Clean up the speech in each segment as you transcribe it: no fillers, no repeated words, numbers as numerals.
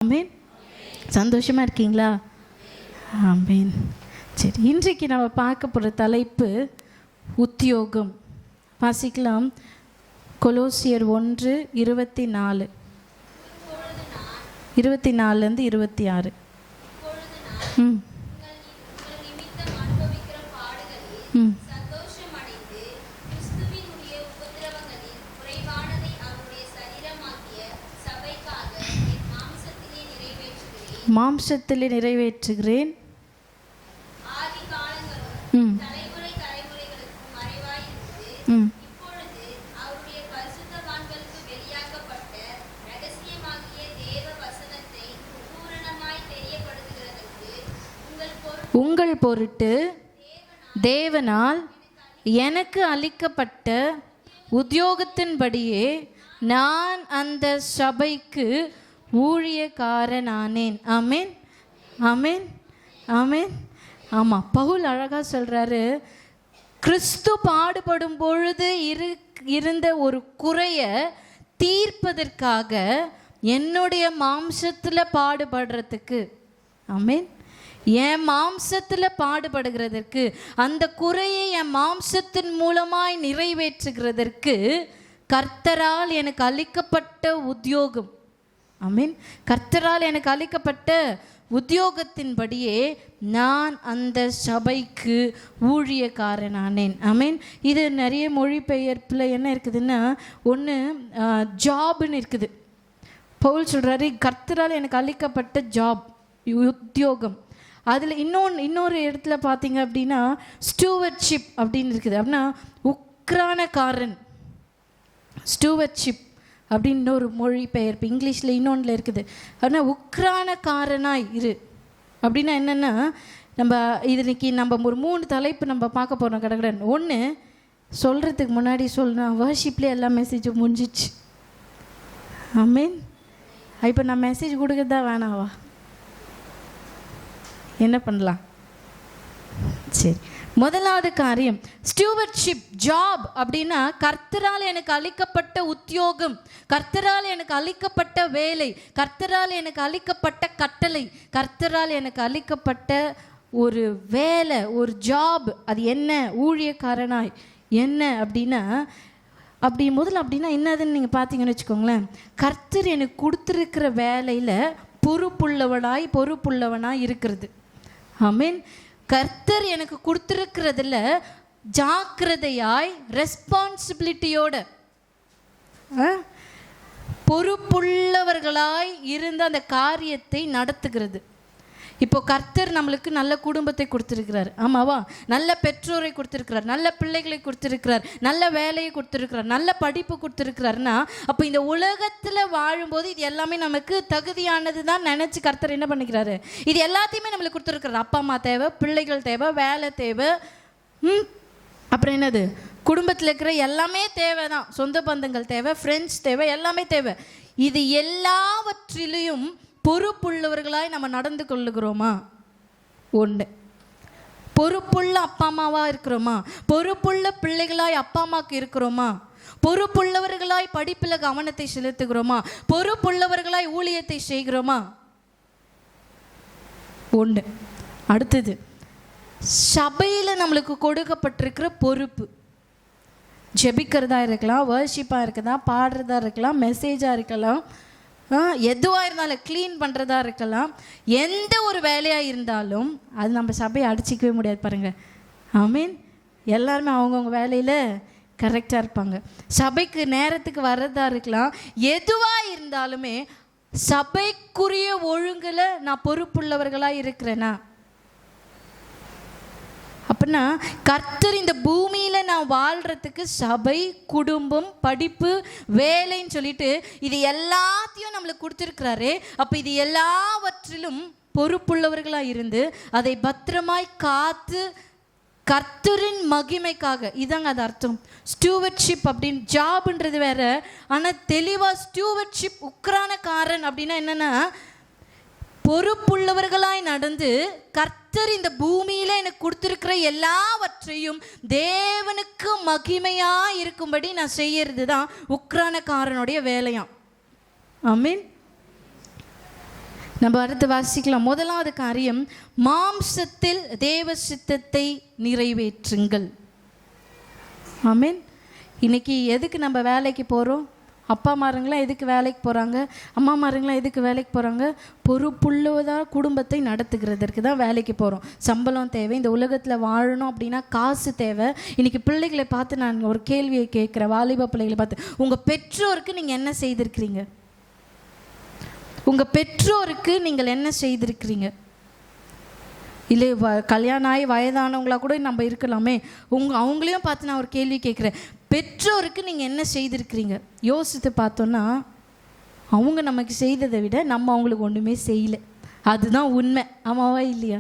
ஆமீன். சந்தோஷமாக இருக்கீங்களா? ஆமீன். சரி, இன்றைக்கு நம்ம பார்க்க போகிற தலைப்பு உத்தியோகம். வாசிக்கலாம். கொலோசியர் 1:24 24 26. மாம்சத்திலே நிறைவேற்றுகிறேன். உங்கள் பொருட்டு தேவனால் எனக்கு அளிக்கப்பட்ட உத்தியோகத்தின்படியே நான் அந்த சபைக்கு ஊழியக்காரனானேன். ஆமேன், ஆமேன், ஆமேன். ஆமாம், பவுல் அழகாக சொல்கிறாரு, கிறிஸ்து பாடுபடும் பொழுது இருந்த ஒரு குறையை தீர்ப்பதற்காக என்னுடைய மாம்சத்தில் பாடுபடுறதுக்கு, ஆமேன், என் மாம்சத்தில் பாடுபடுகிறதற்கு, அந்த குறையை என் மாம்சத்தின் மூலமாய் நிறைவேற்றுகிறதற்கு கர்த்தரால் எனக்கு அளிக்கப்பட்ட உத்தியோகம். ஆமீன். கர்த்தரால் எனக்கு அளிக்கப்பட்ட உத்தியோகத்தின்படியே நான் அந்த சபைக்கு ஊழியக்காரனானேன். ஆமீன். இது நிறைய மொழிபெயர்ப்பில் என்ன இருக்குதுன்னா, ஒன்று ஜாப்னு இருக்குது. பவுல் சொல்கிறாரு, கர்த்தரால் எனக்கு அளிக்கப்பட்ட ஜாப், உத்தியோகம். அதில் இன்னொரு இடத்துல பார்த்தீங்க அப்படின்னா ஸ்டூவர்ட்ஷிப் அப்படின்னு இருக்குது. அப்படின்னா உக்ரானக்காரன், ஸ்டூவர்ட்ஷிப் அப்படின்னு ஒரு மொழிபெயர்ப்பு இங்கிலீஷில் இன்னொன்றில் இருக்குது. ஆனால் உக்ரானக்காரனாய் இரு அப்படின்னா என்னென்னா, நம்ம இன்னைக்கு நம்ம ஒரு 3 தலைப்பு நம்ம பார்க்க போகிறோம் கடகடன். ஒன்று, சொல்கிறதுக்கு முன்னாடி சொல்லணும், வர்ஷிப்லேயே எல்லா மெசேஜும் முடிஞ்சிச்சு. ஆமீன். இப்போ நான் மெசேஜ் கொடுக்கறதா வேணாவா? என்ன பண்ணலாம்? சரி, முதலாவது காரியம் ஸ்டூவர்ட்ஷிப், ஜாப் அப்படின்னா கர்த்தரால் எனக்கு அளிக்கப்பட்ட உத்தியோகம், கர்த்தரால் எனக்கு அளிக்கப்பட்ட வேலை, கர்த்தரால் எனக்கு அளிக்கப்பட்ட கட்டளை, கர்த்தரால் எனக்கு அளிக்கப்பட்ட ஒரு வேலை, ஒரு ஜாப். அது என்ன? ஊழியக்காரனாய். என்ன அப்படின்னா, அப்படி முதல்ல அப்படின்னா என்னதுன்னு நீங்கள் பார்த்தீங்கன்னு வச்சுக்கோங்களேன், கர்த்தர் எனக்கு கொடுத்துருக்கிற வேலையில் பொறுப்புள்ளவனாய் இருக்கிறது. ஆமீன். கர்த்தர் எனக்கு கொடுத்துருக்கிறதுல ஜாக்கிரதையாய், ரெஸ்பான்சிபிலிட்டியோட, பொறுப்புள்ளவர்களாய் இருந்து அந்த காரியத்தை நடத்துகிறது. இப்போ கர்த்தர் நம்மளுக்கு நல்ல குடும்பத்தை கொடுத்துருக்கிறார், ஆமாவா? நல்ல பெற்றோரை கொடுத்துருக்கிறார், நல்ல பிள்ளைகளை கொடுத்துருக்கிறார், நல்ல வேலையை கொடுத்துருக்கிறார், நல்ல படிப்பு கொடுத்துருக்கிறாருன்னா, அப்போ இந்த உலகத்தில் வாழும்போது இது எல்லாமே நமக்கு தகுதியானது தான் நினச்சி கர்த்தர் என்ன பண்ணிக்கிறாரு, இது எல்லாத்தையுமே நம்மளுக்கு கொடுத்துருக்கிறார். அப்பா அம்மா தேவை, பிள்ளைகள் தேவை, வேலை தேவை, அப்புறம் என்னது, குடும்பத்தில் இருக்கிற எல்லாமே தேவை தான், சொந்த பந்தங்கள் தேவை, ஃப்ரெண்ட்ஸ் தேவை, எல்லாமே தேவை. இது எல்லாவற்றிலையும் பொறுப்புள்ளவர்களாய் நம்ம நடந்து கொள்ளுகிறோமா? ஒன்று. பொறுப்புள்ள அப்பா அம்மாவாக இருக்கிறோமா? பொறுப்புள்ள பிள்ளைகளாய் அப்பா அம்மாவுக்கு இருக்கிறோமா? பொறுப்புள்ளவர்களாய் படிப்பில் கவனத்தை செலுத்துகிறோமா? பொறுப்புள்ளவர்களாய் ஊழியத்தை செய்கிறோமா? ஒன்று. அடுத்தது, சபையில் நம்மளுக்கு கொடுக்கப்பட்டிருக்கிற பொறுப்பு, ஜெபிக்கிறதா இருக்கலாம், வர்ஷிப்பாக இருக்கலாம், பாடுறதா இருக்கலாம், மெசேஜாக இருக்கலாம், எதுவாக இருந்தாலும், க்ளீன் பண்ணுறதா இருக்கலாம், எந்த ஒரு வேலையாக இருந்தாலும் அது நம்ம சபையை அடிச்சிக்கவே முடியாது பாருங்கள். ஆமீன். எல்லாருமே அவங்கவுங்க வேலையில் கரெக்டாக இருப்பாங்க. சபைக்கு நேரத்துக்கு வர்றதா இருக்கலாம், எதுவாக இருந்தாலுமே சபைக்குரிய ஒழுங்கில் நான் பொறுப்புள்ளவர்களாக இருக்கிறேன்னா, அப்படின்னா கர்த்தர் இந்த பூமியில் நான் வாழ்கிறதுக்கு சபை, குடும்பம், படிப்பு, வேலைன்னு சொல்லிட்டு இது எல்லாத்தையும் நம்மளுக்கு கொடுத்துருக்கிறாரு. அப்போ இது எல்லாவற்றிலும் பொறுப்புள்ளவர்களாக இருந்து அதை பத்திரமாய் காத்து கர்த்தரின் மகிமைக்காக, இதாங்க அது அர்த்தம். ஸ்டூவர்ட்ஷிப் அப்படின்னு, ஜாப்ன்றது வேற, ஆனால் தெளிவாக ஸ்டூவர்ட்ஷிப், உக்ரானக்காரன் அப்படின்னா என்னென்னா, பொறுப்புள்ளவர்களாய் நடந்து கர்த்தர் இந்த பூமியில எனக்கு கொடுத்திருக்கிற எல்லாவற்றையும் தேவனுக்கு மகிமையா இருக்கும்படி நான் செய்யறது தான் உக்ரானக்காரனுடைய வேலையாம். ஆமீன். நம்ம அடுத்து வாசிக்கலாம். முதலாவது காரியம், மாம்சத்தில் தேவ சித்தத்தை நிறைவேற்றுங்கள். ஆமீன். இன்னைக்கு எதுக்கு நம்ம வேலைக்கு போகிறோம்? அப்பா மாருங்களாம் எதுக்கு வேலைக்கு போகிறாங்க? அம்மா மாருங்களாம் எதுக்கு வேலைக்கு போகிறாங்க? பொறுப்புள்ளதாக குடும்பத்தை நடத்துகிறதற்கு தான் வேலைக்கு போகிறோம். சம்பளம் தேவை, இந்த உலகத்தில் வாழணும் அப்படின்னா காசு தேவை. இன்றைக்கி பிள்ளைகளை பார்த்து நான் ஒரு கேள்வியை கேட்குறேன், வாலிப பிள்ளைகளை பார்த்து, உங்கள் பெற்றோருக்கு நீங்கள் என்ன செய்திருக்கிறீங்க? உங்கள் பெற்றோருக்கு நீங்கள் என்ன செய்திருக்கிறீங்க? இல்லை கல்யாணம் ஆகி வயதானவங்களாக கூட நம்ம இருக்கலாமே. அவங்களையும் பார்த்து நான் ஒரு கேள்வி கேட்குறேன், பெற்றோருக்கு நீங்கள் என்ன செய்திருக்கிறீங்க? யோசித்து பார்த்தோன்னா அவங்க நமக்கு செய்ததை விட நம்ம அவங்களுக்கு ஒன்றுமே செய்யலை. அதுதான் உண்மை. ஆமாவா இல்லையா?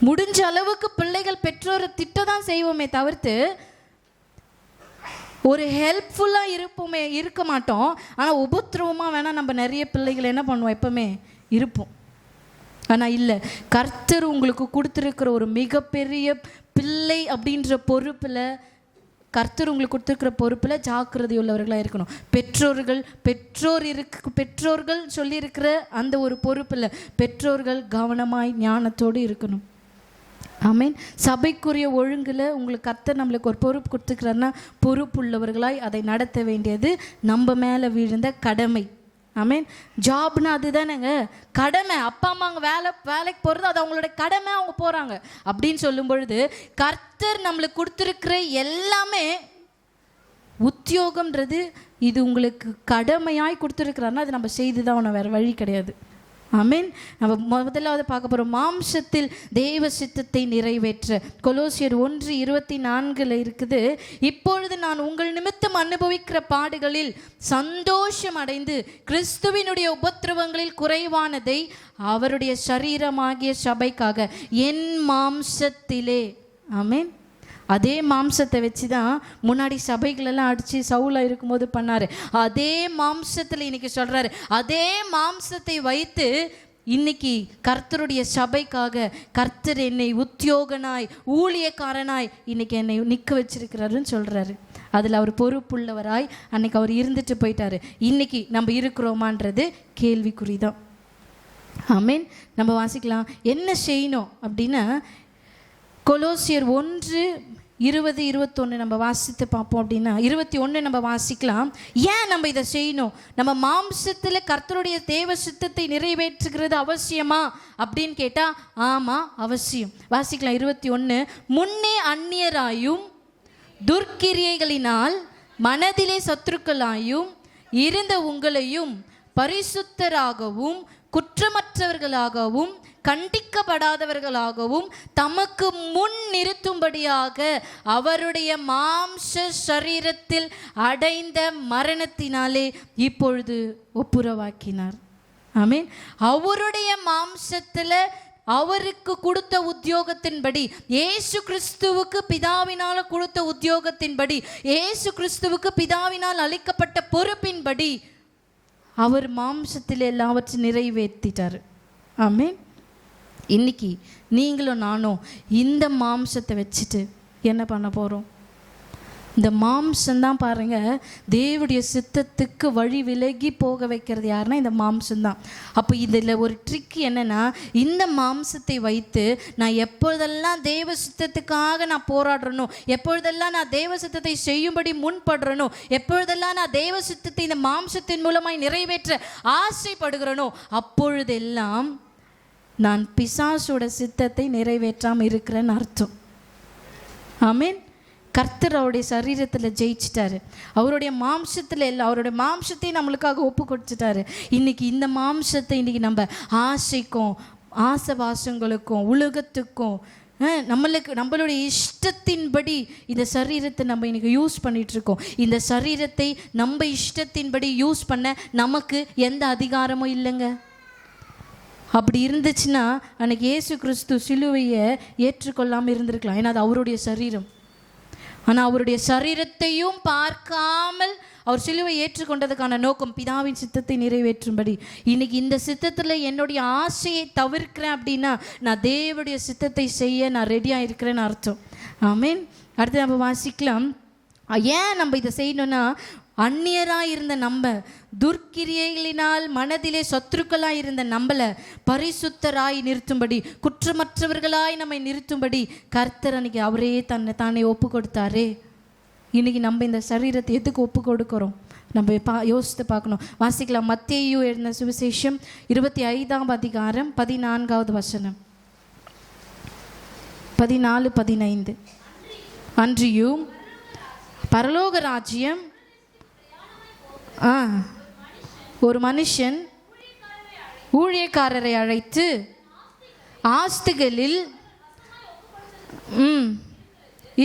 முடிஞ்ச அளவுக்கு பிள்ளைகள் பெற்றோரை திட்ட தான் செய்வோமே தவிர்த்து ஒரு ஹெல்ப்ஃபுல்லாக இருக்க மாட்டோம். ஆனால் உபத்திரவமாக வேணால் நம்ம நிறைய பிள்ளைகள் என்ன பண்ணுவோம், எப்பவுமே இருப்போம். ஆனால் இல்லை, கர்த்தர் உங்களுக்கு கொடுத்துருக்கிற ஒரு மிகப்பெரிய பிள்ளை அப்படின்ற பொறுப்பில், கர்த்தர் உங்களுக்கு கொடுத்துருக்கிற பொறுப்பில் ஜாக்கிரதை உள்ளவர்களாக இருக்கணும். பெற்றோர்கள் சொல்லியிருக்கிற அந்த ஒரு பொறுப்பில் பெற்றோர்கள் கவனமாய் ஞானத்தோடு இருக்கணும். ஆமீன். சபைக்குரிய ஒழுங்கில் உங்களுக்கு கர்த்தர் நம்மளுக்கு ஒரு பொறுப்பு கொடுத்துக்கிறாருன்னா பொறுப்புள்ளவர்களாய் அதை நடத்த வேண்டியது நம்ம மேலே விழுந்த கடமை. ஆமீன். ஜாப்னா அதுதானேங்க கடமை. அப்பா அம்மா அங்கே வேலைக்கு போகிறது அது அவங்களோட கடமை, அவங்க போகிறாங்க அப்படின்னு சொல்லும் பொழுது கர்த்தர் நம்மளுக்கு கொடுத்துருக்கிற எல்லாமே உத்தியோகம்ன்றது இது உங்களுக்கு கடமையாய் கொடுத்துருக்குறாருன்னா அது நம்ம செய்து தான் ஒன்று, வேறு வழி கிடையாது. ஆமீன். நம்ம முதலாவது பார்க்க போகிறோம், மாம்சத்தில் தேவ சித்தத்தை நிறைவேற்ற. கொலோசியர் 1:24 இருக்குது, இப்பொழுது நான் உங்கள் நிமித்தம் அனுபவிக்கிற பாடுகளில் சந்தோஷம் அடைந்து கிறிஸ்துவினுடைய உபத்திரவங்களில் குறைவானதை அவருடைய சரீரமாகிய சபைக்காக என் மாம்சத்திலே. ஆமீன். அதே மாம்சத்தை வச்சு தான் முன்னாடி சபைகளெல்லாம் அடித்து சவுலாக இருக்கும்போது பண்ணார். அதே மாம்சத்தில் இன்னைக்கு சொல்கிறாரு, அதே மாம்சத்தை வைத்து இன்னைக்கு கர்த்தருடைய சபைக்காக கர்த்தர் என்னை உத்தியோகனாய் ஊழியக்காரனாய் இன்னைக்கு என்னை நிற்க வச்சிருக்கிறாருன்னு சொல்கிறாரு. அதில் அவர் பொறுப்புள்ளவராய் அன்னைக்கு அவர் இருந்துட்டு போயிட்டாரு. இன்னைக்கு நம்ம இருக்கிறோமான்றது கேள்விக்குறிதான். ஆமீன். நம்ம வாசிக்கலாம் என்ன செய்யணும் அப்படின்னா, கொலோசியர் 1:20-21 நம்ம வாசித்து பார்ப்போம். அப்படின்னா 21 நம்ம வாசிக்கலாம். ஏன் நம்ம இதை செய்யணும்? நம்ம மாம்சத்தில் கர்த்தருடைய தேவ சித்தத்தை நிறைவேற்றுகிறது அவசியமா அப்படின்னு கேட்டால் ஆமாம், அவசியம். வாசிக்கலாம் 21. முன்னே அந்நியராயும் துர்க்கிரியைகளினால் மனதிலே சத்துருக்களாயும் இருந்த உங்களையும் பரிசுத்தராகவும் குற்றமற்றவர்களாகவும் கண்டிக்கப்படாதவர்களாகவும் தமக்கு முன் நிறுத்தும்படியாக அவருடைய மாம்ச சரீரத்தில் அடைந்த மரணத்தினாலே இப்பொழுது ஒப்புரவாக்கினார். ஆமீன். அவருடைய மாம்சத்தில் அவருக்கு கொடுத்த உத்தியோகத்தின்படி, இயேசு கிறிஸ்துவுக்கு பிதாவினால் கொடுத்த உத்தியோகத்தின்படி, இயேசு கிறிஸ்துவுக்கு பிதாவினால் அளிக்கப்பட்ட பொறுப்பின்படி அவர் மாம்சத்தில் எல்லாவற்றையும் நிறைவேற்றிட்டார். ஆமீன். இன்னைக்கு நீங்களும் நானும் இந்த மாம்சத்தை வச்சுட்டு என்ன பண்ண போகிறோம்? இந்த மாம்சம்தான் பாருங்க தேவனுடைய சித்தத்துக்கு வழி விலகி போக வைக்கிறது யாருன்னா இந்த மாம்சம்தான். அப்போ இதில் ஒரு ட்ரிக் என்னென்னா, இந்த மாம்சத்தை வைத்து நான் எப்பொழுதெல்லாம் தேவ சித்தத்துக்காக நான் போராடுறனோ, எப்பொழுதெல்லாம் நான் தேவ சித்தத்தை செய்யும்படி முன்படுறனோ, எப்பொழுதெல்லாம் நான் தேவ சித்தத்தை இந்த மாம்சத்தின் மூலமாய் நிறைவேற்ற ஆசைப்படுகிறனோ, அப்பொழுதெல்லாம் நான் பிசாசோட சித்தத்தை நிறைவேற்றாமல் இருக்கிறேன்னு அர்த்தம். ஆமீன். கர்த்தர் அவருடைய சரீரத்தில் ஜெயிச்சிட்டாரு. அவருடைய மாம்சத்தில் எல்லாம், அவருடைய மாம்சத்தை நம்மளுக்காக ஒப்பு கொடுத்துட்டாரு. இன்னைக்கு இந்த மாம்சத்தை இன்னைக்கு நம்ம ஆசைக்கும் ஆசவாசங்களுக்கும் உலகத்துக்கும் நம்மளுடைய இஷ்டத்தின்படி இந்த சரீரத்தை நம்ம இன்னைக்கு யூஸ் பண்ணிட்டு இருக்கோம். இந்த சரீரத்தை நம்ம இஷ்டத்தின்படி யூஸ் பண்ண நமக்கு எந்த அதிகாரமும் இல்லைங்க. அப்படி இருந்துச்சுன்னா அன்னைக்கு இயேசு கிறிஸ்து சிலுவையை ஏற்றுக்கொள்ளாமல் இருந்திருக்கலாம். ஏன்னா அது அவருடைய சரீரம். ஆனால் அவருடைய சரீரத்தையும் பார்க்காமல் அவர் சிலுவை ஏற்றுக்கொண்டதுக்கான நோக்கம் பிதாவின் சித்தத்தை நிறைவேற்றும்படி. இன்னைக்கு இந்த சித்தத்தில் என்னுடைய ஆசையை தவிர்க்கிறேன் அப்படின்னா நான் தேவனுடைய சித்தத்தை செய்ய நான் ரெடியாக இருக்கிறேன்னு அர்த்தம். ஆமீன். அடுத்து நம்ம வாசிக்கலாம் ஏன் நம்ம இதை செய்யணும்னா, அந்நியராக இருந்த நம்ம, துர்க்கிரியைகளினால் மனதிலே சத்துருக்களாய் இருந்த நம்மளை பரிசுத்தராய் நிறுத்தும்படி, குற்றமற்றவர்களாய் நம்மை நிறுத்தும்படி கர்த்தர் அன்னைக்கு அவரே தானே ஒப்பு கொடுத்தாரு. இன்னைக்கு நம்ம இந்த சரீரத்தை எதுக்கு ஒப்பு கொடுக்குறோம்? நம்ம யோசித்து பார்க்கணும். வாசிக்கலாம். மத்தேயு எழுதின சுவிசேஷம் 25ஆம் அதிகாரம் 14வது வசனம், 14-15. அன்றியும் பரலோக ராஜ்யம் ஒரு மனுஷன் ஊழியக்காரரை அழைத்து ஆஸ்திகளில்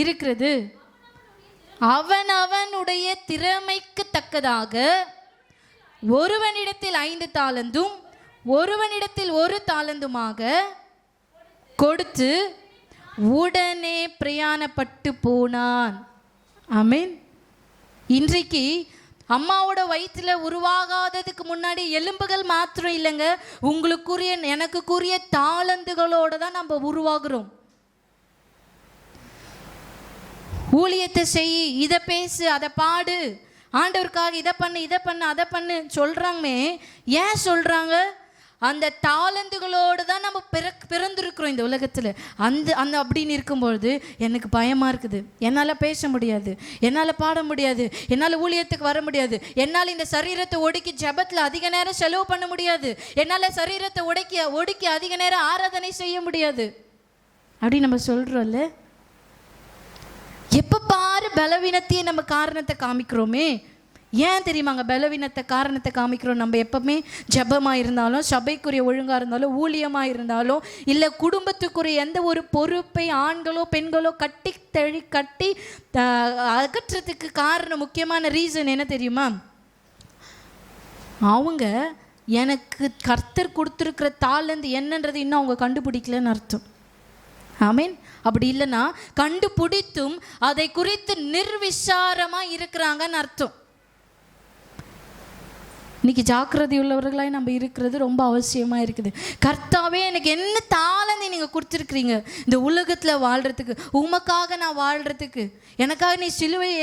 இருக்கிறது அவனுடைய திறமைக்கு தக்கதாக ஒருவனிடத்தில் 5 தாலந்தும் ஒருவனிடத்தில் 1 தாலந்துமாக கொடுத்து உடனே பிரயாணப்பட்டு போனான். ஆமென். இன்றைக்கு அம்மாவோட வயிற்றுல உருவாகாததுக்கு முன்னாடி எலும்புகள் மாத்திரம் இல்லைங்க, உங்களுக்குரிய எனக்குரிய தாளந்துகளோட தான் நம்ம உருவாகிறோம். ஊழியத்தை செய், இதை பேசு, அதை பாடு, ஆண்டவருக்காக இதை பண்ணு அதை பண்ணு சொல்றாமே. ஏன் சொல்றாங்க? அந்த தாளந்துகளோடு தான் நம்ம பிறந்திருக்கிறோம் இந்த உலகத்தில். அந்த அப்படின்னு இருக்கும்பொழுது எனக்கு பயமாக இருக்குது, என்னால் பேச முடியாது, என்னால் பாட முடியாது, என்னால் ஊழியத்துக்கு வர முடியாது, என்னால் இந்த சரீரத்தை ஒடுக்கி ஜெபத்தில் அதிக நேரம் செலவு பண்ண முடியாது, என்னால் சரீரத்தை ஒடுக்கி அதிக நேரம் ஆராதனை செய்ய முடியாது அப்படி நம்ம சொல்கிறோம்ல. எப்போ பாரு பலவீனத்தையே நம்ம காரணத்தை காமிக்கிறோமே. ஏன் தெரியுமாங்க பலவீனத்தை காரணத்தை காமிக்கிறோம்? நம்ம எப்பவுமே ஜெபமாக இருந்தாலும், சபைக்குரிய ஒழுங்காக இருந்தாலும், ஊழியமாக இருந்தாலும், இல்லை குடும்பத்துக்குரிய எந்த ஒரு பொறுப்பை ஆண்களோ பெண்களோ கட்டி அகற்றத்துக்கு காரணம், முக்கியமான ரீசன் என்ன தெரியுமா? அவங்க எனக்கு கர்த்தர் கொடுத்துருக்கிற தாளந்து என்னன்றது இன்னும் அவங்க கண்டுபிடிக்கலன்னு அர்த்தம். ஆமீன். அப்படி இல்லைன்னா கண்டுபிடித்தும் அதை குறித்து நிர்விசாரமாக இருக்கிறாங்கன்னு அர்த்தம். இன்னைக்கு ஜாக்கிரதை உள்ளவர்களாய் நம்ம இருக்கிறது ரொம்ப அவசியமாக இருக்குது. கர்த்தாவே எனக்கு என்ன தாளந்தை நீங்கள் கொடுத்துருக்குறீங்க இந்த உலகத்தில் வாழ்கிறதுக்கு, உமக்காக நான் வாழ்கிறதுக்கு. எனக்காக நீ சிலுவையை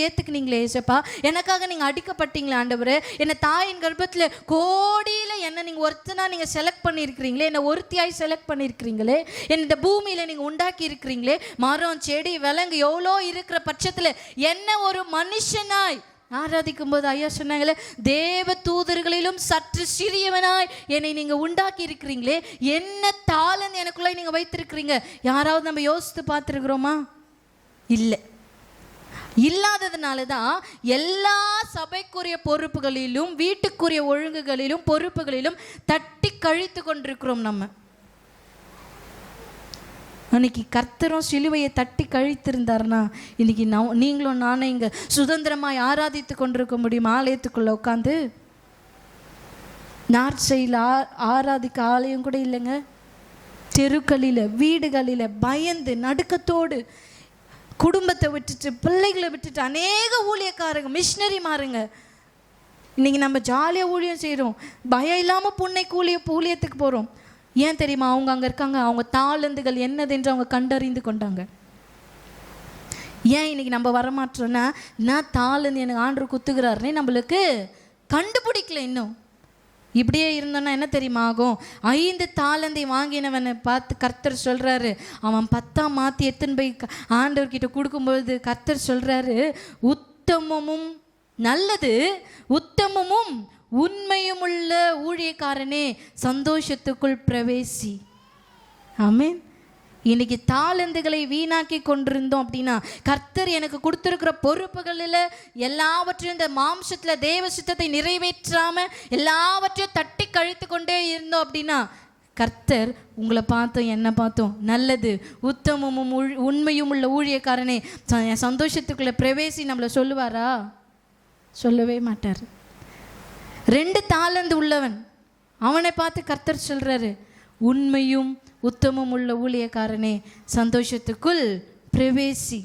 ஏற்றுக்குனீங்களே ஏசப்பா, எனக்காக நீங்கள் அடிக்கப்பட்டீங்களே ஆண்டவரே, என்னை தாயின் கர்ப்பத்தில் கோடியில் என்னை நீங்கள் ஒருத்தனா நீங்கள் செலக்ட் பண்ணியிருக்கிறீங்களே, என்னை ஒருத்தியாய் செலக்ட் பண்ணியிருக்கிறீங்களே, என்னை இந்த பூமியில் நீங்கள் உண்டாக்கி இருக்கிறீங்களே, மரம் செடி விலங்கு எவ்வளோ இருக்கிற பட்சத்தில் என்ன ஒரு மனுஷனாய் ஆராதிக்கும் போது ஐயா சொன்னாங்களே, தேவ தூதர்களிலும் சற்று சிறியவனாய் என்னை நீங்கள் உண்டாக்கி இருக்கிறீங்களே, என்ன தாளந்து எனக்குள்ள நீங்கள் வைத்திருக்கிறீங்க. யாராவது நம்ம யோசித்து பார்த்துருக்குறோமா? இல்லை. இல்லாததுனால தான் எல்லா சபைக்குரிய பொறுப்புகளிலும், வீட்டுக்குரிய ஒழுங்குகளிலும், பொறுப்புகளிலும் தட்டி கழித்து கொண்டிருக்கிறோம். நம்ம அன்னைக்கு கர்த்தரும் சிலுவையை தட்டி கழித்திருந்தாருன்னா இன்னைக்கு நீங்களும் நானும் இங்கே சுதந்திரமாக ஆராதித்து கொண்டிருக்க முடியும். ஆலயத்துக்குள்ளே உட்காந்து நார்ச்சையில் ஆராதிக்க ஆலயம் கூட இல்லைங்க. தெருக்களில், வீடுகளில் பயந்து நடுக்கத்தோடு குடும்பத்தை விட்டுட்டு, பிள்ளைகளை விட்டுட்டு அநேக ஊழியக்காரங்க, மிஷினரி மாறுங்க இன்னைக்கு நம்ம ஜாலியாக ஊழியம் செய்கிறோம், பயம் இல்லாமல் புன்னைக்கு ஊழியத்துக்கு போகிறோம். ஏன் தெரியுமா? அவங்க அங்கே இருக்காங்க, அவங்க தாளந்துகள் என்னதென்று அவங்க கண்டறிந்து கொண்டாங்க. ஏன் இன்னைக்கு நம்ம வரமாட்டோன்னா, நான் தாளந்து எனக்கு ஆண்டவர் குத்துகிறாருன்னே நம்மளுக்கு கண்டுபிடிக்கல இன்னும். இப்படியே இருந்தோன்னா என்ன தெரியுமா ஆகும்? 5 தாளந்தை வாங்கினவனை பார்த்து கர்த்தர் சொல்கிறாரு, அவன் 10ஆம் மாற்றி எத்தனை போய் ஆண்டவர்கிட்ட கொடுக்கும்பொழுது கர்த்தர் சொல்கிறாரு, உத்தமமும் நல்லது உத்தமமும் உண்மையும் உள்ள ஊழியக்காரனே சந்தோஷத்துக்குள் பிரவேசி. ஆமென். இன்னைக்கு தாளந்துகளை வீணாக்கி கொண்டிருந்தோம் அப்படின்னா, கர்த்தர் எனக்கு கொடுத்துருக்கிற பொறுப்புகளில் எல்லாவற்றையும் இந்த மாம்சத்தில் தேவ சித்தத்தை நிறைவேற்றாமல் எல்லாவற்றையும் தட்டி கழித்து கொண்டே இருந்தோம் அப்படின்னா, கர்த்தர் உங்களை பார்த்தோம் என்ன பார்த்தோம் நல்லது உத்தமமும் உண்மையும் உள்ள ஊழியக்காரனே சந்தோஷத்துக்குள்ளே பிரவேசி நம்மளை சொல்லுவாரா? சொல்லவே மாட்டார். 2 தாளந்து உள்ளவன் அவனை பார்த்து கர்த்தர் சொல்றாரு, உண்மையும் உத்தமம் உள்ள ஊழியக்காரனே சந்தோஷத்துக்குள் பிரவேசி.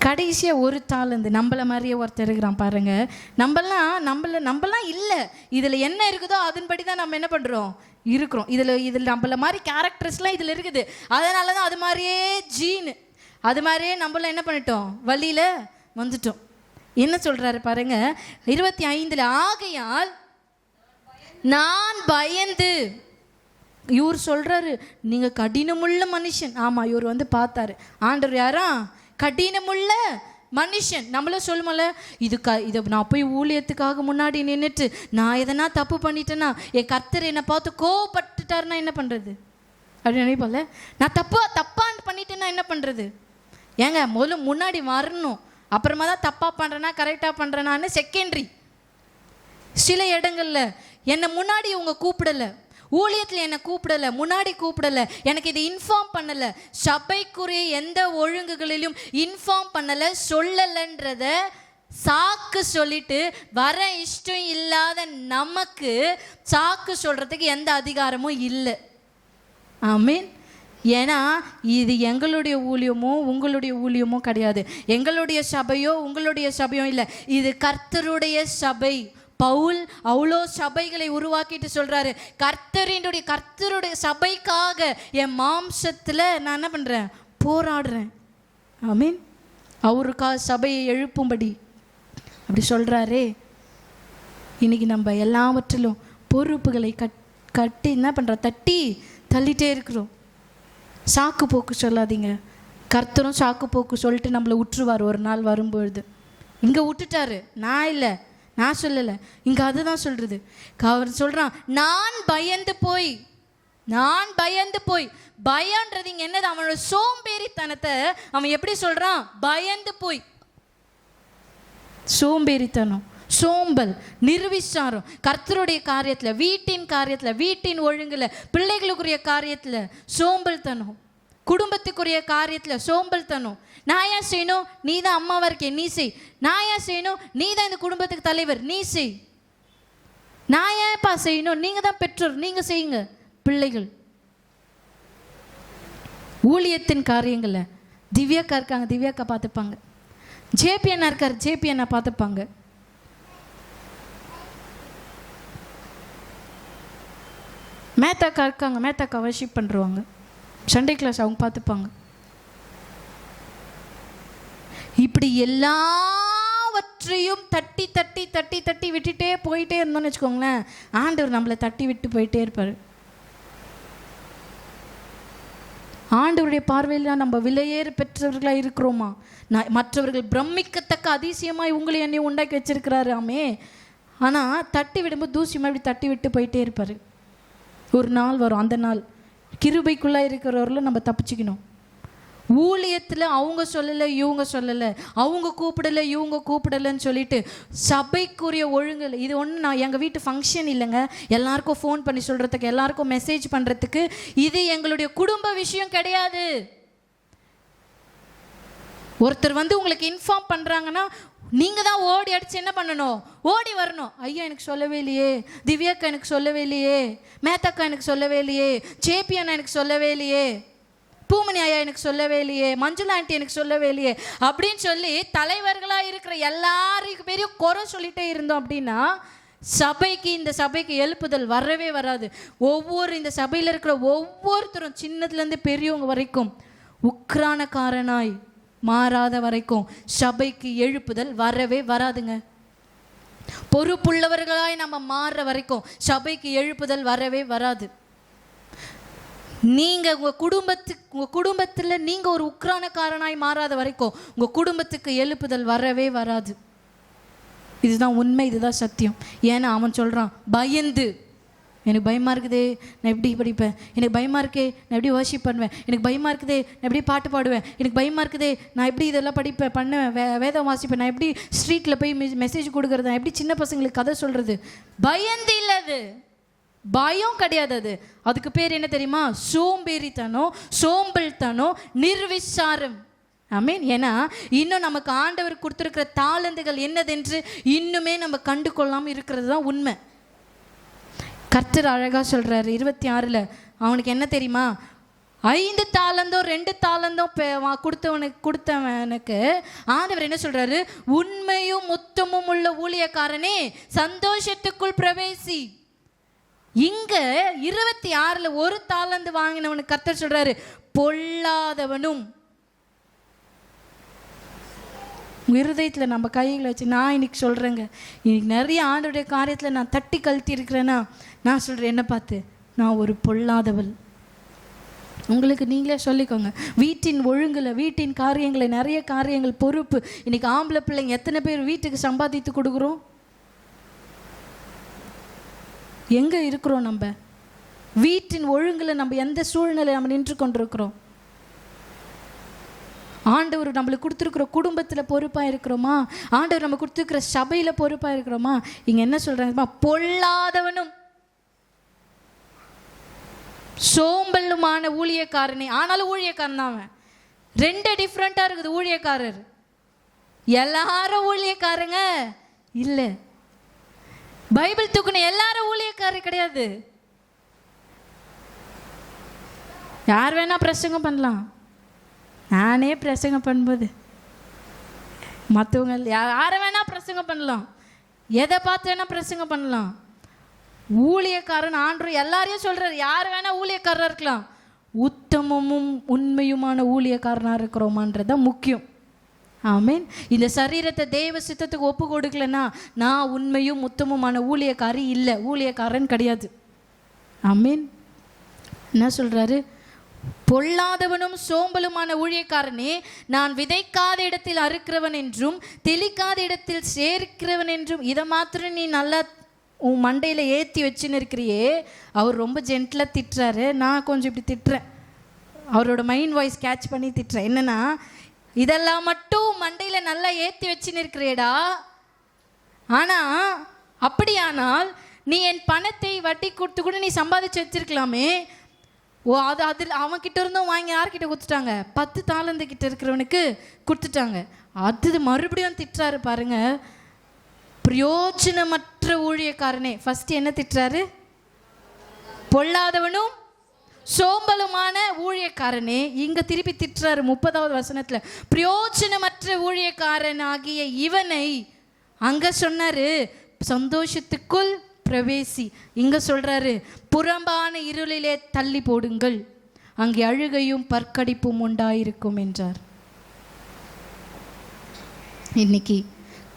கடைசியா 1 தாளந்து நம்மள மாதிரியே ஒருத்தர் இருக்கிறான் பாருங்க. நம்மளாம் இல்லை, இதில் என்ன இருக்குதோ அதன்படி தான் நம்ம என்ன பண்ணுறோம் இருக்கிறோம். இதில் நம்மள மாதிரி கேரக்டர்ஸ்லாம் இதில் இருக்குது. அதனால தான் அது மாதிரியே ஜீன் அது மாதிரியே நம்மள என்ன பண்ணிட்டோம், வழியில் வந்துட்டோம். என்ன சொல்கிறாரு பாருங்க 25, ஆகையால் நான் பயந்து. இவர் சொல்கிறாரு நீங்கள் கடினமுள்ள மனுஷன். ஆமாம், இவர் வந்து பார்த்தாரு ஆண்டவர் யாரா, கடினமுள்ள மனுஷன். நம்மளும் சொல்லுமல்ல, இதை நான் போய் ஊழியத்துக்காக முன்னாடி நின்றுட்டு நான் எதனா தப்பு பண்ணிட்டேன்னா என் கர்த்தர் என்னை பார்த்து கோவப்பட்டுட்டாருன்னா என்ன பண்ணுறது அப்படின்னு நினைப்போம்ல. நான் தப்பான்னு பண்ணிட்டேன்னா என்ன பண்ணுறது? ஏங்க முதல்ல முன்னாடி வரணும், அப்புறமா தான் தப்பாக பண்ணுறேன்னா கரெக்டாக பண்ணுறேனான்னு செகண்டரி. சில இடங்களில் என்னை முன்னாடி இவங்க கூப்பிடலை, ஊழியத்தில் என்னை கூப்பிடலை, முன்னாடி கூப்பிடலை, எனக்கு இது இன்ஃபார்ம் பண்ணலை, சபைக்குரிய எந்த ஒழுங்குகளிலும் இன்ஃபார்ம் பண்ணலை, சொல்லலைன்றத சாக்கு சொல்லிட்டு வர இஷ்டம் இல்லாத நமக்கு சாக்கு சொல்கிறதுக்கு எந்த அதிகாரமும் இல்லை. ஆமீன். ஏன்னா இது எங்களுடைய ஊழியமோ உங்களுடைய ஊழியமோ கிடையாது, எங்களுடைய சபையோ உங்களுடைய சபையோ இல்லை, இது கர்த்தருடைய சபை. பவுல் அவ்வளோ சபைகளை உருவாக்கிட்டு சொல்கிறாரு, கர்த்தருடைய சபைக்காக என் மாம்சத்தில் நான் என்ன பண்ணுறேன், போராடுறேன். ஆமீன். அவருக்காக சபையை எழுப்பும்படி அப்படி சொல்கிறாரே. இன்றைக்கி நம்ம எல்லாவற்றிலும் பொறுப்புகளை கட்டி என்ன பண்ணுறோம், தட்டி தள்ளிட்டே இருக்கிறோம். சாக்கு போக்கு சொல்லாதீங்க. கர்த்தரும் சாக்கு போக்கு சொல்லிட்டு நம்மளை விட்டுருவார் ஒரு நாள் வரும்பொழுது. இங்கே விட்டுட்டாரு, நான் இல்லை, நான் சொல்லலை, இங்கே அதுதான் சொல்கிறது. அவர் சொல்கிறான் நான் பயந்து போய். பயன்றது இங்கே என்னது, அவனோட சோம்பேறித்தனத்தை அவன் எப்படி சொல்கிறான், பயந்து போய். சோம்பேறித்தனம், சோம்பல், நிர்விசாரம், கர்த்தருடைய காரியத்தில், வீட்டின் காரியத்தில், வீட்டின் ஒழுங்கில், பிள்ளைகளுக்குரிய காரியத்தில் சோம்பல் தனம், குடும்பத்துக்குரிய காரியத்தில் சோம்பல் தனம். நான் ஏன் செய்யணும், நீ தான் அம்மாவா இருக்கே நீ செய். நான் ஏன் செய்யணும், நீ தான் இந்த குடும்பத்துக்கு தலைவர் நீ செய். நான் ஏன்ப்பா செய்யணும், நீங்கள் தான் பெற்றோர் நீங்கள் செய்யுங்க. பிள்ளைகள் ஊழியத்தின் காரியங்களில் திவ்யாக்கா இருக்காங்க, திவ்யாக்கா பார்த்துப்பாங்க. ஜேபி அண்ணா இருக்கார், ஜேபி அண்ணா பார்த்துப்பாங்க. மேத்தாக்கா இருக்காங்க, மேத்தாக்கா வர்ஷிப் பண்ணுறவங்க, சண்டே கிளாஸ் அவங்க பார்த்துப்பாங்க. இப்படி எல்லாவற்றையும் தட்டி தட்டி தட்டி தட்டி விட்டுட்டே போயிட்டே இருந்தோம்னு வச்சுக்கோங்களேன், ஆண்டவர் நம்மளை தட்டி விட்டு போயிட்டே இருப்பார். ஆண்டவருடைய பார்வையில் நம்ம விலையேறு பெற்றவர்களாக இருக்கிறோமா? மற்றவர்கள் பிரமிக்கத்தக்க அதிசயமாய் உங்களை என்னை உண்டாக்கி வச்சிருக்கிறாரு. ஆமே. ஆனால் தட்டி விடும்போது தூசியமாக இப்படி தட்டி விட்டு போயிட்டே இருப்பார். ஒரு நாள் வரும், அந்த நாள் கிருபைக்குள்ளே இருக்கிறவர்களும் நம்ம தப்பிச்சுக்கணும். ஊழியத்தில் அவங்க சொல்லலை இவங்க சொல்லலை, அவங்க கூப்பிடலை இவங்க கூப்பிடலைன்னு சொல்லிட்டு சபைக்குரிய ஒழுங்கு. இது ஒன்று நான் எங்கள் வீட்டு ஃபங்க்ஷன் இல்லைங்க, எல்லாருக்கும் ஃபோன் பண்ணி சொல்கிறதுக்கு, எல்லாருக்கும் மெசேஜ் பண்ணுறதுக்கு. இது எங்களுடைய குடும்ப விஷயம் கிடையாது. ஒருத்தர் வந்து உங்களுக்கு இன்ஃபார்ம் பண்ணுறாங்கன்னா நீங்கள் தான் ஓடி அடித்து என்ன பண்ணணும், ஓடி வரணும். ஐயா எனக்கு சொல்லவே இல்லையே, திவ்யாக்கா எனக்கு சொல்லவே இல்லையே, மேத்தாக்கா எனக்கு சொல்லவே இல்லையே, ஜேபி அண்ணா எனக்கு சொல்லவே இல்லையே, பூமணி ஐயா எனக்கு சொல்லவே இல்லையே, மஞ்சுளா ஆண்டி எனக்கு சொல்லவே இல்லையே அப்படின்னு சொல்லி தலைவர்களாக இருக்கிற எல்லாருக்கும் பெரிய குறை சொல்லிகிட்டே இருந்தோம் அப்படின்னா இந்த சபைக்கு எழுப்புதல் வரவே வராது. இந்த சபையில் இருக்கிற ஒவ்வொருத்தரும் சின்னதுலேருந்து பெரியவங்க வரைக்கும் உக்ரானக்காரனாய் மாறாத வரைக்கும் சபைக்கு எழுப்புதல் வரவே வராதுங்க. பொறுப்புள்ளவர்களாய் நம்ம மாறுற வரைக்கும் சபைக்கு எழுப்புதல் வரவே வராது. நீங்கள் உங்கள் குடும்பத்தில் நீங்கள் ஒரு உக்ரானக்காரனாய் மாறாத வரைக்கும் உங்கள் குடும்பத்துக்கு எழுப்புதல் வரவே வராது. இதுதான் உண்மை, இதுதான் சத்தியம். ஏன்னா அவன் சொல்கிறான் பயந்து, எனக்கு பயமாக இருக்குதே நான் எப்படி படிப்பேன், எனக்கு பயமாக இருக்கே நான் எப்படி வர்ஷிப் பண்ணுவேன், எனக்கு பயமாக இருக்குதே நான் எப்படி பாட்டு பாடுவேன், எனக்கு பயமாக இருக்குதே நான் எப்படி இதெல்லாம் படிப்பேன் பண்ணுவேன், வேதம் வாசிப்பேன், நான் எப்படி ஸ்ட்ரீட்டில் போய் மெசேஜ் கொடுக்குறது, நான் எப்படி சின்ன பசங்களுக்கு கதை சொல்கிறது. பயந்து இல்லை, அது பயம் கிடையாது. அதுக்கு பேர் என்ன தெரியுமா, சோம்பேறித்தனம், சோம்பல்தனம், நிர்விசாரம். ஆமீன். ஏன்னா இன்னும் நமக்கு ஆண்டவர் கொடுத்துருக்கிற தாளந்துகள் என்னதென்று இன்னுமே நம்ம கண்டு கொள்ளாமல் இருக்கிறது தான் உண்மை. கர்த்தர் அழகாக சொல்கிறாரு 26 அவனுக்கு என்ன தெரியுமா, 5 தாளந்தோ 2 தாளந்தோ கொடுத்தவனுக்கு ஆண்டவர் என்ன சொல்கிறாரு, உண்மையும் முத்தமும் உள்ள ஊழியக்காரனே சந்தோஷத்துக்குள் பிரவேசி. இங்கே 26 1 தாளந்து வாங்கினவனுக்கு கர்த்தர் சொல்கிறாரு, பொல்லாதவனும் இருதயத்தில் நம்ம கைகளை வச்சு நான் இன்னைக்கு சொல்கிறேங்க, இன்னைக்கு நிறைய ஆண்டோடைய காரியத்தில் நான் தட்டி கழட்டி இருக்கிறேன்னா நான் சொல்கிறேன், என்ன பார்த்து நான் ஒரு பொல்லாதவள். உங்களுக்கு நீங்களே சொல்லிக்கோங்க. வீட்டின் ஒழுங்கில், வீட்டின் காரியங்களை, நிறைய காரியங்கள் பொறுப்பு. இன்னைக்கு ஆம்பளை பிள்ளைங்க எத்தனை பேர் வீட்டுக்கு சம்பாதித்து கொடுக்குறோம்? எங்கே இருக்கிறோம்? நம்ம வீட்டின் ஒழுங்கில் நம்ம எந்த சூழ்நிலை நம்ம நின்று கொண்டிருக்கிறோம்? ஆண்டவர் நம்மளுக்கு கொடுத்துருக்குற குடும்பத்தில் பொறுப்பாக இருக்கிறோமா? ஆண்டவர் நம்ம கொடுத்துருக்கிற சபையில் பொறுப்பாக இருக்கிறோமா? இங்கே என்ன சொல்கிறாங்க? பொல்லாதவனும் சோம்பலுமான ஊழியக்காரனே. ஆனாலும் ஊழியக்காரன் தான் அவன். ரெண்டு டிஃப்ரெண்ட்டாக இருக்குது ஊழியக்காரர். எல்லாரும் ஊழியக்காரங்க இல்லை. பைபிள் தூக்குன எல்லாரும் ஊழியக்காரர் கிடையாது. யார் வேணா பிரசங்கம் பண்ணலாம். நானே பிரசங்கம் பண்ணும்போது மற்றவங்க யாரை வேணா பிரசங்கம் பண்ணலாம், எதை பார்த்து வேணா பிரசங்கம் பண்ணலாம். ஊழியக்காரன் ஆண்டவர் எல்லாரையும் சொல்றாரு, யார் வேணா ஊழியக்காரராக இருக்கலாம். உத்தமமும் உண்மையுமான ஊழியக்காரனாக இருக்கிறோமான்றதான் முக்கியம். ஆமீன். இந்த சரீரத்தை தேவ சித்தத்துக்கு ஒப்பு கொடுக்கலன்னா நான் உண்மையும் உத்தமமான ஊழியக்காரி இல்லை, ஊழியக்காரன் கிடையாது. ஆமீன். என்ன சொல்றாரு? பொல்லாதவனும் சோம்பலுமான ஊழியக்காரனே, நான் விதைக்காத இடத்தில் அறுக்கிறவன் என்றும் தெளிக்காத இடத்தில் சேர்க்கிறவன் என்றும். இதை மாத்திரம் நீ நல்லா உன் மண்டையில் ஏற்றி வச்சுன்னு இருக்கிறியே. அவர் ரொம்ப ஜென்டிலாக திட்டுறாரு, நான் கொஞ்சம் இப்படி திட்டுறேன். அவரோட மைண்ட் வாய்ஸ் கேட்ச் பண்ணி திட்டுறேன். என்னன்னா, இதெல்லாம் மட்டும் மண்டையில் நல்லா ஏற்றி வச்சுன்னு இருக்கிறேடா. ஆனால் அப்படியானால் நீ என் பணத்தை வட்டி கொடுத்து கூட நீ சம்பாதிச்சு வச்சிருக்கலாமே. ஓ, அது அதில் அவன்கிட்ட இருந்தும் வாங்கி யார்கிட்ட கொடுத்துட்டாங்க? 10 தாளந்து கிட்ட இருக்கிறவனுக்கு கொடுத்துட்டாங்க. அது மறுபடியும் திட்டுறாரு பாருங்க, பிரயோஜனமற்ற ஊழியக்காரனே. ஃபர்ஸ்ட் என்ன திட்டுறாரு? பொல்லாதவனும் சோம்பலுமான ஊழியக்காரனே. இங்க திருப்பி திட்டுறாரு 30வது வசனத்துல, பிரயோஜனமற்ற ஊழியக்காரன் ஆகிய இவனை. அங்க சொன்னாரு சந்தோஷத்துக்குள் பிரவேசி, இங்க சொல்றாரு புறம்பான இருளிலே தள்ளி போடுங்கள், அங்கே அழுகையும் பற்கடிப்பும் உண்டாயிருக்கும் என்றார். இன்னைக்கு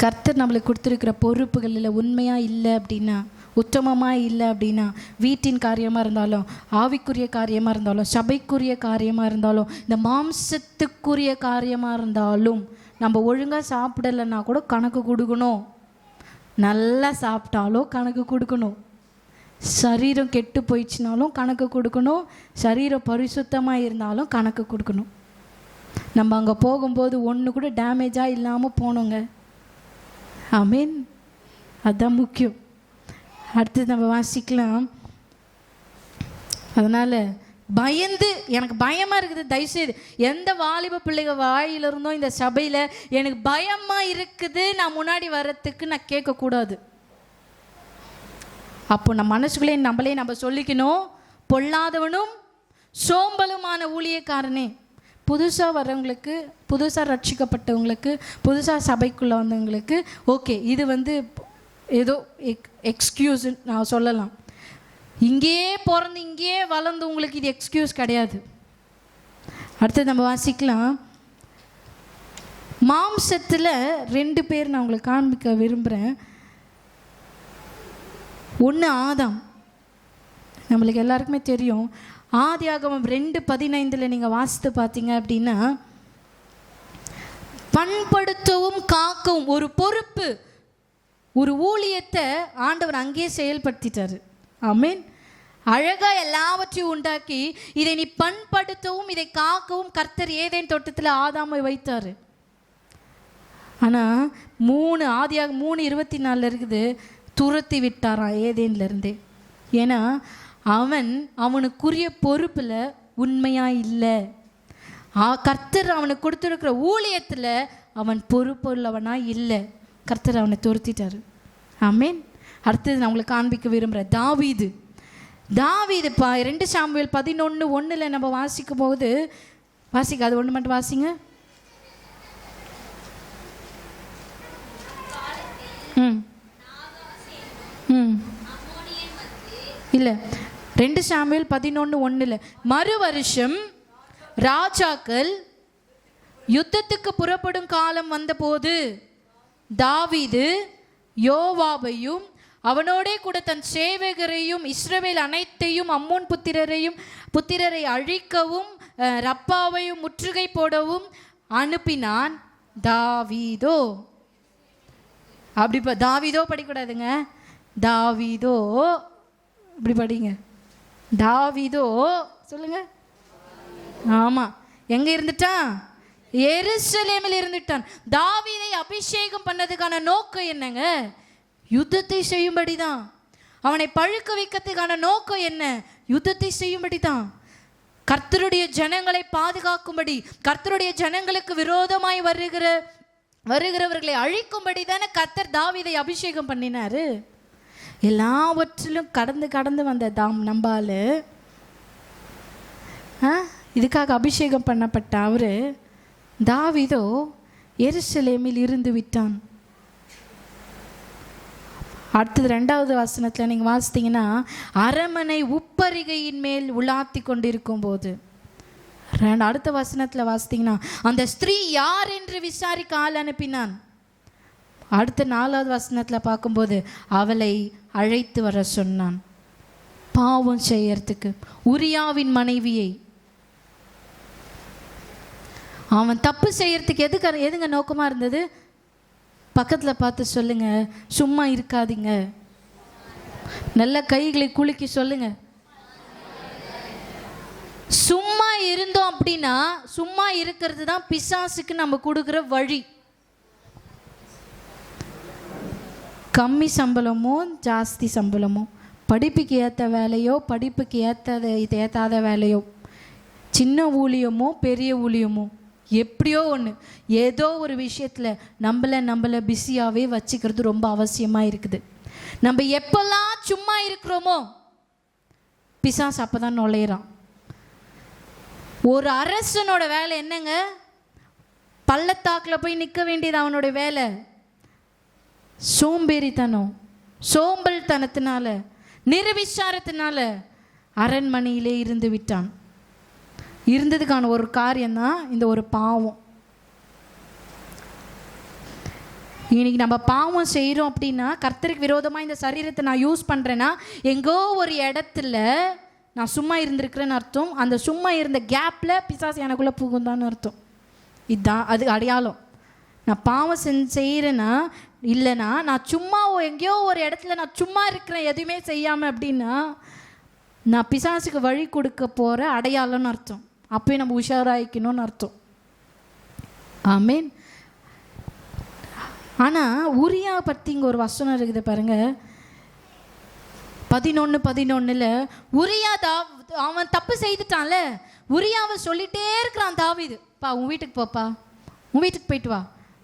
கர்த்தர் நம்மளுக்கு கொடுத்துருக்கிற பொறுப்புகளில் உண்மையாக இல்லை அப்படின்னா, உத்தமமாக இல்லை அப்படின்னா, வீட்டின் காரியமாக இருந்தாலும், ஆவிக்குரிய காரியமாக இருந்தாலும், சபைக்குரிய காரியமாக இருந்தாலும், இந்த மாம்சத்துக்குரிய காரியமாக இருந்தாலும், நம்ம ஒழுங்காக சாப்பிடலைன்னா கூட கணக்கு கொடுக்கணும். நல்லா சாப்பிட்டாலும் கணக்கு கொடுக்கணும். சரீரம் கெட்டு போயிடுச்சுனாலும் கணக்கு கொடுக்கணும். சரீரம் பரிசுத்தமாக இருந்தாலும் கணக்கு கொடுக்கணும். நம்ம அங்கே போகும்போது ஒன்று கூட டேமேஜாக இல்லாமல் போனோங்க. ஆமீன். அதுதான் முக்கியம். அடுத்து நம்ம வாசிக்கலாம். அதனால் பயந்து, எனக்கு பயமாக இருக்குது, தயவுசெய்து எந்த வாலிப பிள்ளைங்க வாயிலிருந்தோ இந்த சபையில் எனக்கு பயமாக இருக்குது நான் முன்னாடி வர்றதுக்கு நான் கேட்கக்கூடாது. அப்போ நம்ம மனசுக்குள்ளே நம்ம சொல்லிக்கணும், பொல்லாதவனும் சோம்பலுமான ஊழியக்காரனே. புதுசாக வர்றவங்களுக்கு, புதுசாக ரட்சிக்கப்பட்டவங்களுக்கு, புதுசாக சபைக்குள்ளே வந்தவங்களுக்கு ஓகே, இது ஏதோ எக்ஸ்கியூஸ் நான் சொல்லலாம். இங்கேயே பிறந்து இங்கேயே வளர்ந்து உங்களுக்கு இது எக்ஸ்கியூஸ் கிடையாது. அடுத்தது நம்ம வாசிக்கலாம். மாம்சத்தில் 2 பேர் நான் உங்களுக்கு காண்பிக்க விரும்புகிறேன். ஒன்று ஆதாம். நம்மளுக்கு எல்லாருக்குமே தெரியும். ஆதியாகமம் 2:15 நீங்கள் வாசித்து பார்த்தீங்க அப்படின்னா, பண்படுத்தவும் காக்கவும் ஒரு பொறுப்பு, ஒரு ஊழியத்தை ஆண்டவர் அங்கேயே செயல்படுத்திட்டாரு. ஆமீன். அழகாக எல்லாவற்றையும் உண்டாக்கி இதை நீ பண்படுத்தவும் இதை காக்கவும் கர்த்தர் ஏதேன் தோட்டத்தில் ஆதாமை வைத்தார். ஆனால் 3 ஆதியாக 3:24 இருக்குது, துரத்தி விட்டாராம் ஏதேன்லேருந்தே. ஏன்னா அவனுக்குரிய பொறுப்பில் உண்மையாக இல்லை. கர்த்தர் அவனுக்கு கொடுத்துருக்கிற ஊழியத்தில் அவன் பொறுப்புள்ளவனாக இல்லை. கர்த்தர் அவனை துரத்திட்டார். ஆமீன். அடுத்தது நான் உங்களுக்கு காண்பிக்க விரும்புகிறேன் தாவீது. 2 சாமுவேல் 11:1 நம்ம வாசிக்கும் போது அது ஒன்று மட்டும் வாசிங்க. இல்லை, 2 சாமுவேல் 11:1 மறு வருஷம் ராஜாக்கள் யுத்தத்துக்கு புறப்படும் காலம் வந்தபோது தாவீது யோவாபையும் அவனோடே கூட தன் சேவகரையும் இஸ்ரவேல் அனைத்தையும் அம்மோன் புத்திரரை அழிக்கவும் ரப்பாவையும் முற்றுகை போடவும் அனுப்பினான். தாவீதோ, அப்படி தாவீதோ படிக்கூடாதுங்க, தாவீதோ இப்படி படிங்க. தாவீதோ சொல்லுங்க. ஆமா, எங்க இருந்துட்டான்? எருசலேமில் இருந்துட்டான். தாவீதை அபிஷேகம் பண்ணதுக்கான நோக்கம் என்னங்க? யுத்தத்தை செய்யும்படிதான். அவனை பழுக்க வைக்கிறதுக்கான நோக்கம் என்ன? யுத்தத்தை செய்யும்படிதான். கர்த்தருடைய ஜனங்களை பாதுகாக்கும்படி, கர்த்தருடைய ஜனங்களுக்கு விரோதமாய் வருகிறவர்களை அழிக்கும்படி தானே கர்த்தர் தாவீதை அபிஷேகம் பண்ணினாரு. எல்லாவற்றிலும் கடந்து வந்த நம்பால் இதுக்காக அபிஷேகம் பண்ணப்பட்ட அவரு தாவீதோ எருசலேமில் இருந்து விட்டான். அடுத்தது 2வது வசனத்தில் நீங்கள் வாசித்தீங்கன்னா, அரமனை உப்பரிகையின் மேல் உலாத்தி கொண்டிருக்கும் போது, அடுத்த வசனத்தில் வாசித்தீங்கன்னா, அந்த ஸ்திரீ யார் என்று விசாரிக்க ஆள் அனுப்பினான். அடுத்த 4வது வசனத்தில் பார்க்கும்போது அவளை அழைத்து வர சொன்னான். பாவம் செய்யறதுக்கு உரியாவின் மனைவியை, அவன் தப்பு செய்யறதுக்கு எதுங்க நோக்கமாக இருந்தது? பக்கத்தில் பார்த்து சொல்லுங்க, சும்மா இருக்காதீங்க. நல்ல கைகளை குலுக்கி சொல்லுங்க. சும்மா இருந்தோம் அப்படின்னா, சும்மா இருக்கிறது தான் பிசாசுக்கு நம்ம கொடுக்குற வழி. கம்மி சம்பளமோ ஜாஸ்தி சம்பளமோ, படிப்புக்கு ஏற்ற வேலையோ படிப்புக்கு ஏற்றாத வேலையோ, சின்ன ஊழியமோ பெரிய ஊழியமோ, எப்படியோ ஒன்று, ஏதோ ஒரு விஷயத்தில் நம்மளை பிஸியாகவே வச்சுக்கிறது ரொம்ப அவசியமாக இருக்குது. நம்ம எப்பெல்லாம் சும்மா இருக்கிறோமோ பிசாசு அப்போ தான் நுழையிறான். ஒரு அரசனோட வேலை என்னங்க? பள்ளத்தாக்கில் போய் நிற்க வேண்டியது அவனோட வேலை. சோம்பேறித்தனம், சோம்பல்தனத்தினால, நிர்விசாரத்தினால அரண்மனையிலே இருந்து விட்டான். இருந்ததுக்கான ஒரு காரியம்தான் இந்த ஒரு பாவம். இன்னைக்கு நம்ம பாவம் செய்கிறோம் அப்படின்னா, கர்த்தருக்கு விரோதமாக இந்த சரீரத்தை நான் யூஸ் பண்ணுறேன்னா, எங்கோ ஒரு இடத்துல நான் சும்மா இருந்திருக்கிறேன்னு அர்த்தம். அந்த சும்மா இருந்த கேப்பில் பிசாசு எனக்குள்ளே புகுந்தான்னு அர்த்தம். இதுதான் அது அடையாளம். நான் பாவம் செய்கிறேன்னா இல்லைனா, நான் சும்மா எங்கேயோ ஒரு இடத்துல நான் சும்மா இருக்கிறேன் எதுவுமே செய்யாமல் அப்படின்னா, நான் பிசாசுக்கு வழி கொடுக்க போகிற அடையாளம்னு அர்த்தம். அப்போயே நம்ம உஷாராயிக்கணும்னு அர்த்தம். ஆமீன். ஆனால் உரியா பற்றி இங்கே ஒரு வசனம் இருக்குது பாருங்க. 11:11 உரியா அவன் தப்பு செய்துட்டான்ல, உரியாவை சொல்லிட்டே இருக்கிறான் தாவீது, பா உன் வீட்டுக்கு போப்பா, உன் வீட்டுக்கு போயிட்டு வா,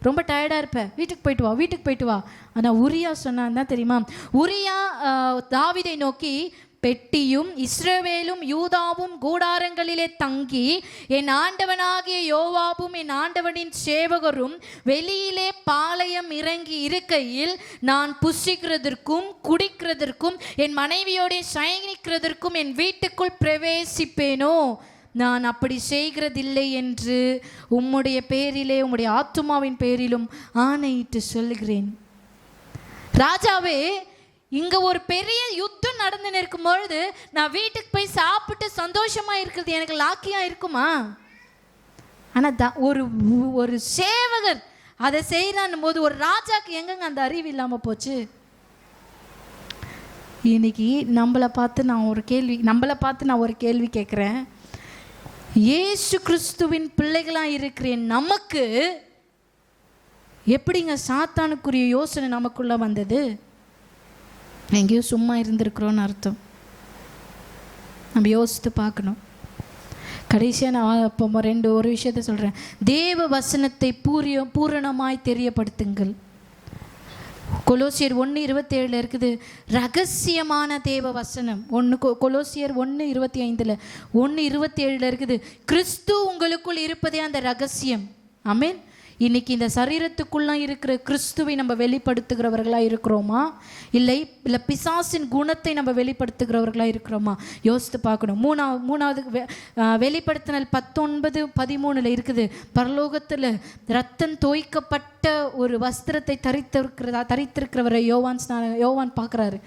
ரொம்ப டயர்டாக இருப்ப, வீட்டுக்கு போயிட்டு வா. ஆனால் உரியா சொன்னான் தான் தெரியுமா? உரியா தாவீதை நோக்கி, பெட்டியும் இஸ்ரவேலும் யூதாவும் கூடாரங்களிலே தங்கி என் ஆண்டவனாகிய யோவாபும் என் ஆண்டவனின் சேவகரும் வெளியிலே பாளையம் இறங்கி இருக்கையில் நான் புசிக்கிறதற்கும் குடிக்கிறதற்கும் என் மனைவியோட சயனிக்கிறதற்கும் என் வீட்டுக்குள் பிரவேசிப்பேனோ? நான் அப்படி செய்கிறதில்லை என்று உம்முடைய பேரிலே உம்முடைய ஆத்துமாவின் பேரிலும் ஆணையிட்டு சொல்லுகிறேன். ராஜாவே, இங்கே ஒரு பெரிய யுத்தம் நடந்துன்னு இருக்கும் பொழுது நான் வீட்டுக்கு போய் சாப்பிட்டு சந்தோஷமாக இருக்கிறது எனக்கு லாக்கியாக இருக்குமா? ஆனால் ஒரு சேவகர் அதை செய்யறான் போது ஒரு ராஜாக்கு எங்கங்க அந்த அறிவு இல்லாமல் போச்சு? இன்னைக்கு நம்மளை பார்த்து நான் ஒரு கேள்வி கேட்குறேன். இயேசு கிறிஸ்துவின் பிள்ளைகளாக இருக்கிறேன் நமக்கு எப்படிங்க சாத்தானுக்குரிய யோசனை நமக்குள்ளே வந்தது? எங்கேயோ சும்மா இருந்திருக்கிறோன்னு அர்த்தம். நம்ம யோசித்து பார்க்கணும். கடைசியாக நான் இப்போ ஒரு விஷயத்த சொல்கிறேன். தேவ வசனத்தை பூரணமாய் தெரியப்படுத்துங்கள். கொலோசியர் 1:27 இருக்குது, ரகசியமான தேவ வசனம். கொலோசியர் 1:25 1:27 இருக்குது, கிறிஸ்து உங்களுக்குள் இருப்பதே அந்த ரகசியம். ஆமென். இன்னைக்கு இந்த சரீரத்துக்குள்ள இருக்கிற கிறிஸ்துவை நம்ம வெளிப்படுத்துகிறவர்களா இருக்கிறோமா, இல்லை பிசாசின் குணத்தை நம்ம வெளிப்படுத்துகிறவர்களா இருக்கிறோமா? யோசித்து பார்க்கணும். மூணாவது வெளிப்படுத்தினல் 19:13 இருக்குது, பரலோகத்தில் ரத்தம் தோய்க்கப்பட்ட ஒரு வஸ்திரத்தை தரித்திருக்கிறவரை யோவான் பார்க்குறாரு.